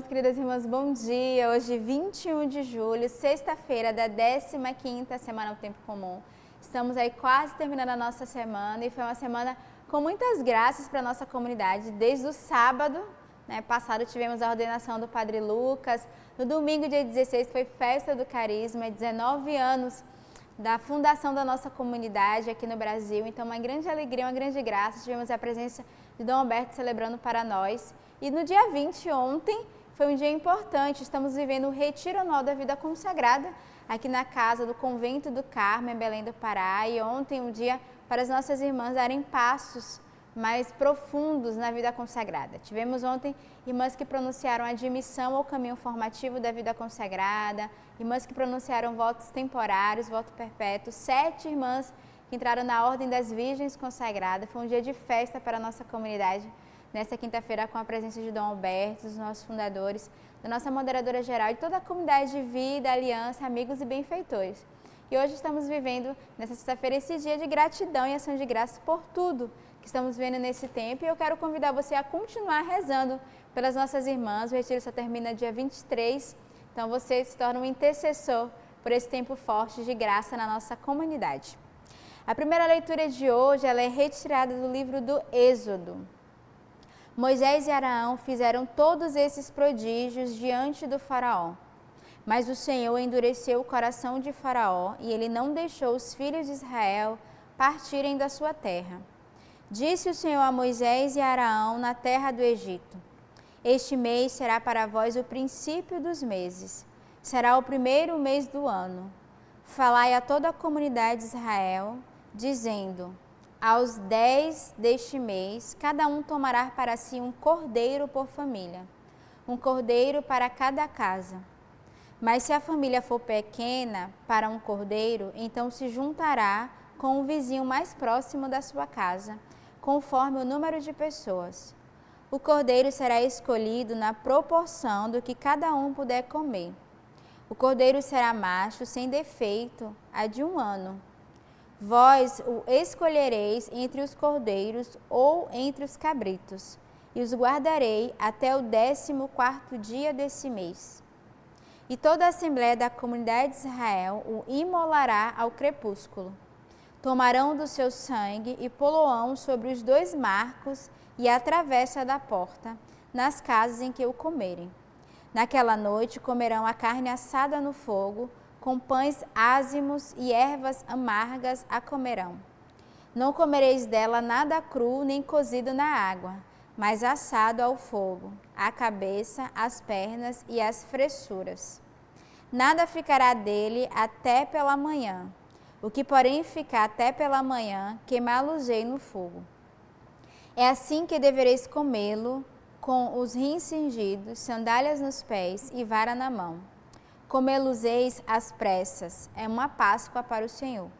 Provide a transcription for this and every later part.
irmãos, queridas irmãs, bom dia. Hoje, 21 de julho, sexta-feira da 15ª Semana ao Tempo Comum. Estamos aí quase terminando a nossa semana e foi uma semana com muitas graças para a nossa comunidade. Desde o sábado, passado, tivemos a ordenação do Padre Lucas. No domingo, dia 16, foi Festa do Carisma, 19 anos da fundação da nossa comunidade aqui no Brasil. Então, uma grande alegria, uma grande graça. Tivemos a presença de Dom Alberto celebrando para nós. E no dia 20, ontem, foi um dia importante. Estamos vivendo o Retiro Anual da Vida Consagrada aqui na casa do Convento do Carmo, em Belém do Pará. E ontem, um dia para as nossas irmãs darem passos mais profundos na vida consagrada. Tivemos ontem irmãs que pronunciaram a admissão ao caminho formativo da vida consagrada, irmãs que pronunciaram votos temporários, voto perpétuo, 7 irmãs que entraram na Ordem das Virgens Consagradas. Foi um dia de festa para a nossa comunidade, nesta quinta-feira, com a presença de Dom Alberto, dos nossos fundadores, da nossa moderadora geral e toda a comunidade de vida, aliança, amigos e benfeitores. E hoje estamos vivendo, nessa sexta-feira, esse dia de gratidão e ação de graças por tudo que estamos vendo nesse tempo. E eu quero convidar você a continuar rezando pelas nossas irmãs. O retiro só termina dia 23, então você se torna um intercessor por esse tempo forte de graça na nossa comunidade. A primeira leitura de hoje ela é retirada do livro do Êxodo. Moisés e Arão fizeram todos esses prodígios diante do faraó. Mas o Senhor endureceu o coração de Faraó e ele não deixou os filhos de Israel partirem da sua terra. Disse o Senhor a Moisés e a Arão na terra do Egito: Este mês será para vós o princípio dos meses. Será o primeiro mês do ano. Falai a toda a comunidade de Israel, dizendo: Aos 10 deste mês, cada um tomará para si um cordeiro por família, um cordeiro para cada casa. Mas se a família for pequena para um cordeiro, então se juntará com o vizinho mais próximo da sua casa, conforme o número de pessoas. O cordeiro será escolhido na proporção do que cada um puder comer. O cordeiro será macho, sem defeito, há de 1 ano. Vós o escolhereis entre os cordeiros ou entre os cabritos, e os guardarei até o 14º dia desse mês. E toda a assembléia da comunidade de Israel o imolará ao crepúsculo. Tomarão do seu sangue e poloão sobre os 2 marcos e a travessa da porta, nas casas em que o comerem. Naquela noite comerão a carne assada no fogo, com pães ázimos e ervas amargas a comerão. Não comereis dela nada cru nem cozido na água, mas assado ao fogo, a cabeça, as pernas e as fressuras. Nada ficará dele até pela manhã. O que, porém, ficar até pela manhã, queimá-lo-ei no fogo. É assim que devereis comê-lo, com os rins cingidos, sandálias nos pés e vara na mão. Comê-los-eis às pressas, é uma Páscoa para o Senhor.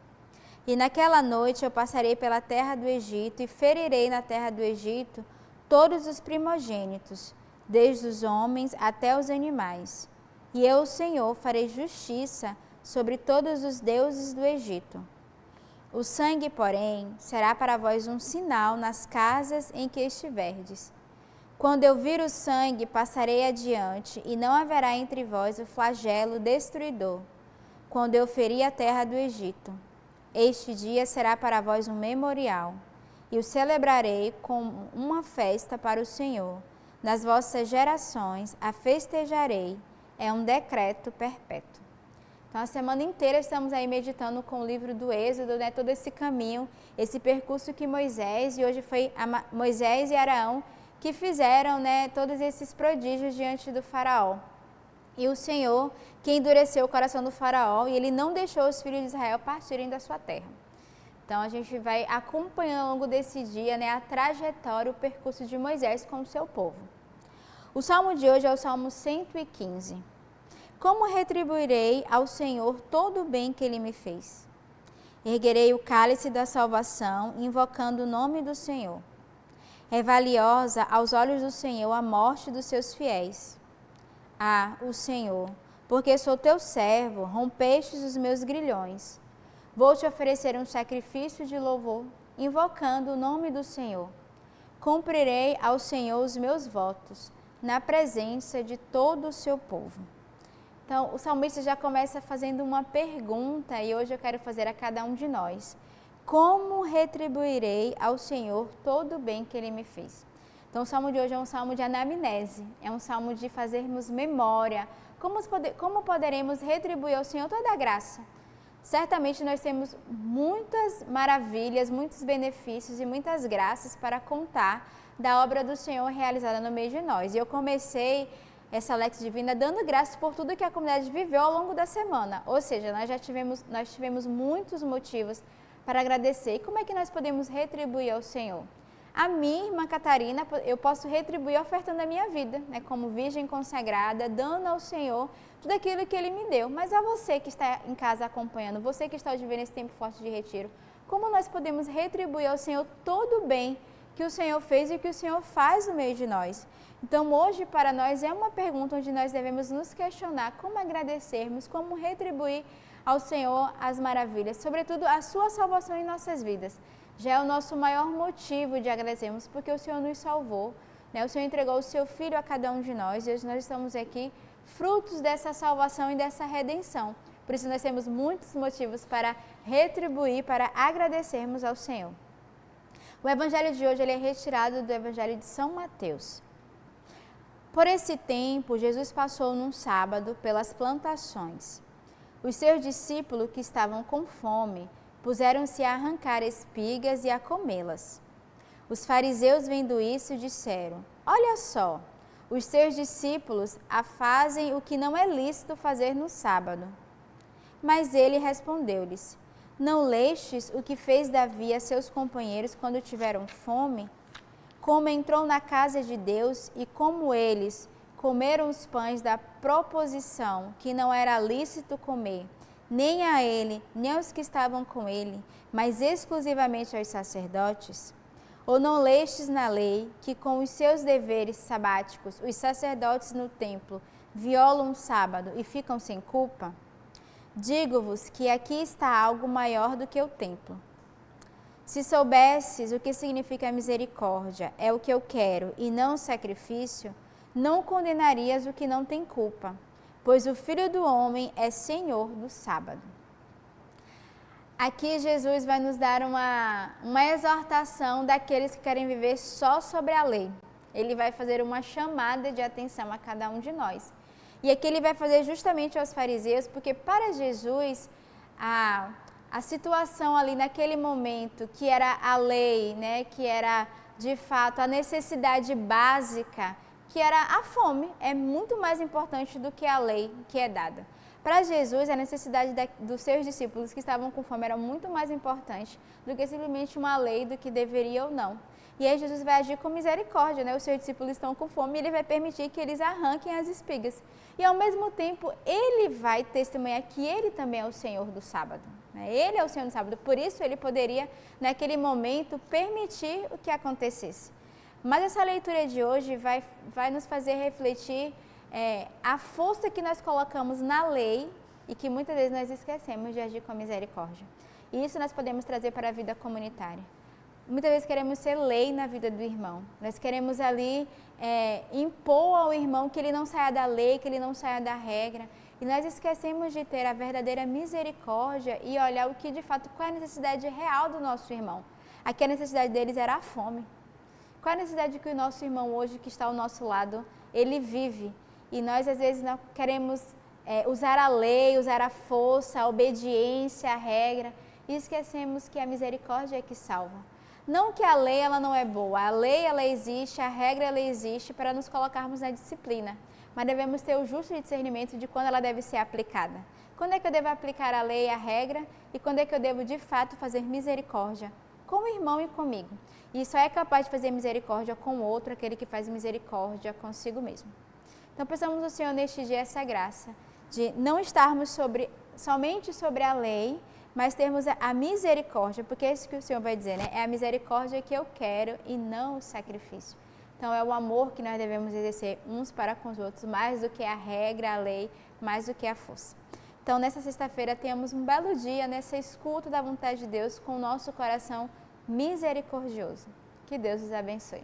E naquela noite eu passarei pela terra do Egito e ferirei na terra do Egito todos os primogênitos, desde os homens até os animais. E eu, o Senhor, farei justiça sobre todos os deuses do Egito. O sangue, porém, será para vós um sinal nas casas em que estiverdes. Quando eu vir o sangue, passarei adiante, e não haverá entre vós o flagelo destruidor, quando eu ferir a terra do Egito. Este dia será para vós um memorial, e o celebrarei como uma festa para o Senhor. Nas vossas gerações a festejarei, é um decreto perpétuo. Então, a semana inteira estamos aí meditando com o livro do Êxodo, todo esse caminho, esse percurso que Moisés, e hoje foi Moisés e Arão, que fizeram todos esses prodígios diante do faraó. E o Senhor que endureceu o coração do faraó, e ele não deixou os filhos de Israel partirem da sua terra. Então, a gente vai acompanhando ao longo desse dia a trajetória, o percurso de Moisés com o seu povo. O salmo de hoje é o Salmo 115. Como retribuirei ao Senhor todo o bem que Ele me fez? Erguerei o cálice da salvação, invocando o nome do Senhor. É valiosa aos olhos do Senhor a morte dos seus fiéis. Ah, o Senhor, porque sou teu servo, rompestes os meus grilhões. Vou te oferecer um sacrifício de louvor, invocando o nome do Senhor. Cumprirei ao Senhor os meus votos. na presença de todo o seu povo. Então, o salmista já começa fazendo uma pergunta e hoje eu quero fazer a cada um de nós. Como retribuirei ao Senhor todo o bem que Ele me fez? Então, o salmo de hoje é um salmo de anamnese, é um salmo de fazermos memória. Como poderemos retribuir ao Senhor toda a graça? Certamente nós temos muitas maravilhas, muitos benefícios e muitas graças para contar da obra do Senhor realizada no meio de nós. E eu comecei essa Lex Divina dando graças por tudo que a comunidade viveu ao longo da semana. Ou seja, nós tivemos muitos motivos para agradecer. E como é que nós podemos retribuir ao Senhor? A minha irmã Catarina, eu posso retribuir ofertando a minha vida, né, como virgem consagrada, dando ao Senhor tudo aquilo que Ele me deu. Mas a você que está em casa acompanhando, você que está vivendo esse tempo forte de retiro, como nós podemos retribuir ao Senhor todo o bem que o Senhor fez e que o Senhor faz no meio de nós? Então, hoje, para nós, é uma pergunta onde nós devemos nos questionar como agradecermos, como retribuir ao Senhor as maravilhas, sobretudo a sua salvação em nossas vidas. Já é o nosso maior motivo de agradecermos, porque o Senhor nos salvou, né? O Senhor entregou o seu Filho a cada um de nós e hoje nós estamos aqui frutos dessa salvação e dessa redenção. Por isso nós temos muitos motivos para retribuir, para agradecermos ao Senhor. O evangelho de hoje ele é retirado do evangelho de São Mateus. Por esse tempo, Jesus passou num sábado pelas plantações. Os seus discípulos, que estavam com fome, puseram-se a arrancar espigas e a comê-las. Os fariseus, vendo isso, disseram: Olha só, os seus discípulos fazem o que não é lícito fazer no sábado. Mas ele respondeu-lhes: Não lestes o que fez Davi a seus companheiros quando tiveram fome? Como entrou na casa de Deus e como eles comeram os pães da proposição que não era lícito comer, nem a ele, nem aos que estavam com ele, mas exclusivamente aos sacerdotes? Ou não lestes na lei que com os seus deveres sabáticos os sacerdotes no templo violam o sábado e ficam sem culpa? Digo-vos que aqui está algo maior do que o templo. Se soubesses o que significa misericórdia, é o que eu quero, e não sacrifício, não condenarias o que não tem culpa, pois o Filho do Homem é Senhor do sábado. Aqui Jesus vai nos dar uma exortação daqueles que querem viver só sobre a lei. Ele vai fazer uma chamada de atenção a cada um de nós. E aqui ele vai fazer justamente aos fariseus, porque para Jesus a situação ali naquele momento, que era a lei, né, que era de fato a necessidade básica, que era a fome, é muito mais importante do que a lei que é dada. Para Jesus, a necessidade dos seus discípulos que estavam com fome era muito mais importante do que simplesmente uma lei do que deveria ou não. E aí Jesus vai agir com misericórdia, né? Os seus discípulos estão com fome e ele vai permitir que eles arranquem as espigas. E ao mesmo tempo, ele vai testemunhar que ele também é o Senhor do sábado, né? Ele é o Senhor do sábado, por isso ele poderia, naquele momento, permitir o que acontecesse. Mas essa leitura de hoje vai nos fazer refletir a força que nós colocamos na lei e que muitas vezes nós esquecemos de agir com a misericórdia. E isso nós podemos trazer para a vida comunitária. Muitas vezes queremos ser lei na vida do irmão. Nós queremos ali impor ao irmão que ele não saia da lei, que ele não saia da regra. E nós esquecemos de ter a verdadeira misericórdia e olhar o que de fato, qual é a necessidade real do nosso irmão. Aqui a necessidade deles era a fome. Qual é a necessidade que o nosso irmão hoje, que está ao nosso lado, ele vive? E nós às vezes não queremos usar a lei, usar a força, a obediência, a regra. E esquecemos que a misericórdia é que salva. Não que a lei ela não é boa, a lei ela existe, a regra ela existe para nos colocarmos na disciplina, mas devemos ter o justo discernimento de quando ela deve ser aplicada. Quando é que eu devo aplicar a lei e a regra e quando é que eu devo de fato fazer misericórdia com o irmão e comigo. E só é capaz de fazer misericórdia com o outro aquele que faz misericórdia consigo mesmo. Então peçamos ao Senhor neste dia essa graça de não estarmos somente sobre a lei, mas termos a misericórdia, porque é isso que o Senhor vai dizer, né? É a misericórdia que eu quero e não o sacrifício. Então é o amor que nós devemos exercer uns para com os outros, mais do que a regra, a lei, mais do que a força. Então nessa sexta-feira tenhamos um belo dia nessa escuta da vontade de Deus com o nosso coração misericordioso. Que Deus os abençoe.